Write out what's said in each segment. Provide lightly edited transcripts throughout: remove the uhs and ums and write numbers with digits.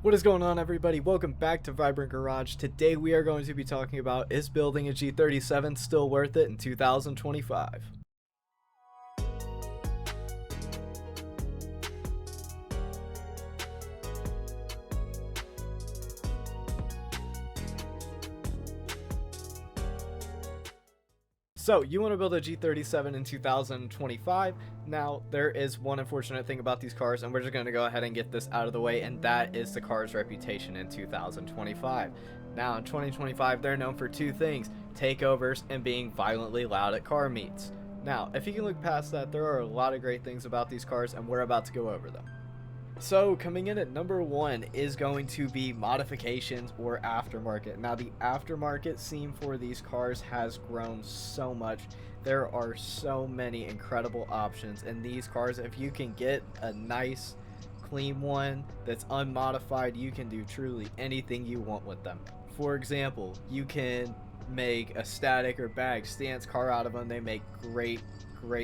What is going on, everybody? Welcome back to Vibrant Garage. Today we are going to be talking about, is building a G37 still worth it in 2025? So, you want to build a G37 in 2025. Now, there is one unfortunate thing about these cars, and we're just going to go ahead and get this out of the way, and that is the car's reputation in 2025. Now, in 2025, they're known for two things: takeovers and being violently loud at car meets. Now, if you can look past that, there are a lot of great things about these cars, and we're about to go over them. So coming in at number one is going to be modifications or aftermarket. Now the aftermarket scene for these cars has grown so much. There are so many incredible options in these cars. If you can get a nice clean one that's unmodified, you can do truly anything you want with them. For example, you can make a static or bag stance car out of them. They make great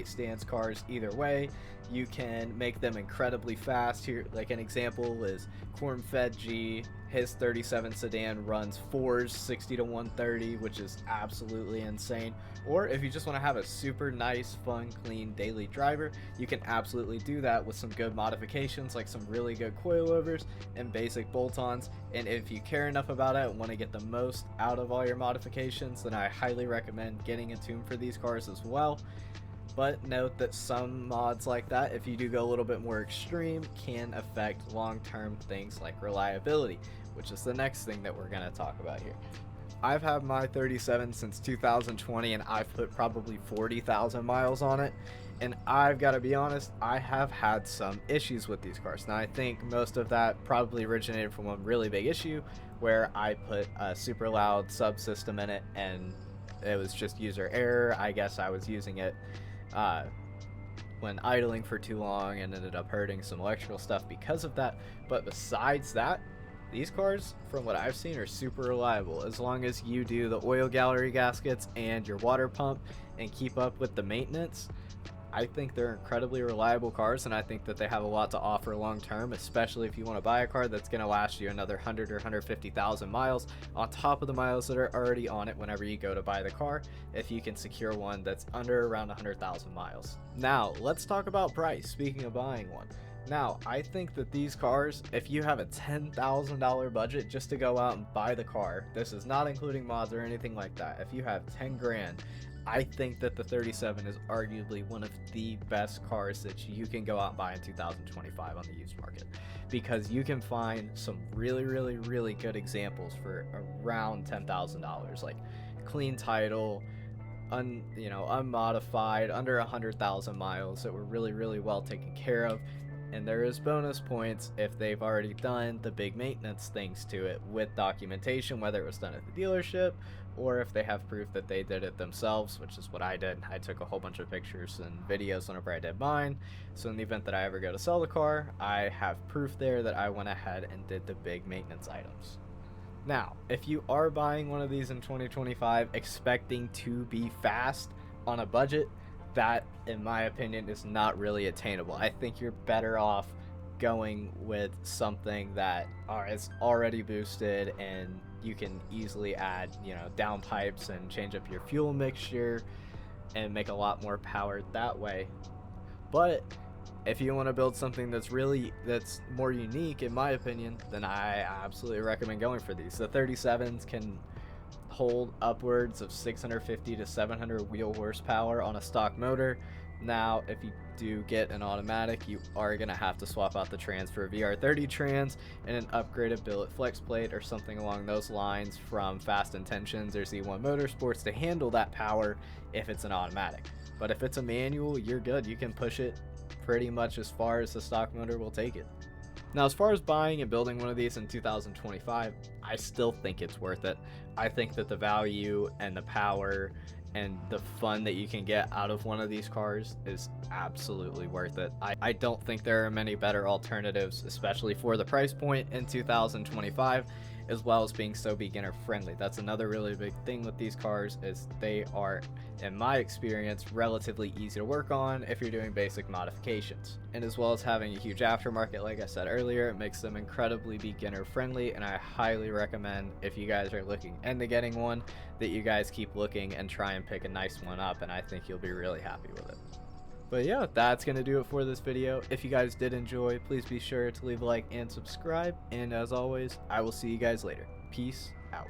stance cars either way. You can make them incredibly fast. Here, like an example is Corn-Fed G. His 37 sedan runs 4s 60 to 130, which is absolutely insane. Or if you just want to have a super nice, fun, clean daily driver, you can absolutely do that with some good modifications, like some really good coilovers and basic bolt-ons. And if you care enough about it and want to get the most out of all your modifications, then I highly recommend getting a tune for these cars as well. But note that some mods like that, if you do go a little bit more extreme, can affect long-term things like reliability, which is the next thing that we're going to talk about here. I've had my 37 since 2020, and I've put probably 40,000 miles on it, and I've got to be honest, I have had some issues with these cars. Now I think most of that probably originated from one really big issue where I put a super loud subsystem in it, and it was just user error. I guess I was using it when idling for too long and ended up hurting some electrical stuff because of that. But besides that, these cars, from what I've seen, are super reliable as long as you do the oil gallery gaskets and your water pump and keep up with the maintenance. I think they're incredibly reliable cars, and I think that they have a lot to offer long term, especially if you want to buy a car that's going to last you another 100 or 150,000 miles on top of the miles that are already on it whenever you go to buy the car, if you can secure one that's under around 100,000 miles. Now, let's talk about price, speaking of buying one. Now, I think that these cars, if you have a $10,000 budget just to go out and buy the car, this is not including mods or anything like that. If you have 10 grand, I think that the 37 is arguably one of the best cars that you can go out and buy in 2025 on the used market, because you can find some really good examples for around $10,000, like clean title, unmodified, under 100,000 miles, that were really well taken care of. And there is bonus points if they've already done the big maintenance things to it with documentation, whether it was done at the dealership or if they have proof that they did it themselves, which is what I did. I took a whole bunch of pictures and videos whenever I did mine, so in the event that I ever go to sell the car, I have proof there that I went ahead and did the big maintenance items. Now, if you are buying one of these in 2025 expecting to be fast on a budget, that, in my opinion, is not really attainable. I think you're better off going with something that is already boosted, and you can easily add, downpipes and change up your fuel mixture and make a lot more power that way. But if you want to build something that's more unique, in my opinion, then I absolutely recommend going for these. The 37s can hold upwards of 650 to 700 wheel horsepower on a stock motor. Now, if you do get an automatic, you are going to have to swap out the trans for a VR30 trans and an upgraded billet flex plate or something along those lines from Fast Intentions or Z1 Motorsports to handle that power if it's an automatic. But if it's a manual, you're good. You can push it pretty much as far as the stock motor will take it. Now, as far as buying and building one of these in 2025, I still think it's worth it. I think that the value and the power and the fun that you can get out of one of these cars is absolutely worth it. I don't think there are many better alternatives, especially for the price point in 2025. as well as being so beginner friendly. That's another really big thing with these cars, is they are, in my experience, relatively easy to work on if you're doing basic modifications. And as well as having a huge aftermarket, like I said earlier, it makes them incredibly beginner friendly, and I highly recommend, if you guys are looking into getting one, that you guys keep looking and try and pick a nice one up, and I think you'll be really happy with it. But yeah, that's going to do it for this video. If you guys did enjoy, please be sure to leave a like and subscribe. And as always, I will see you guys later. Peace out.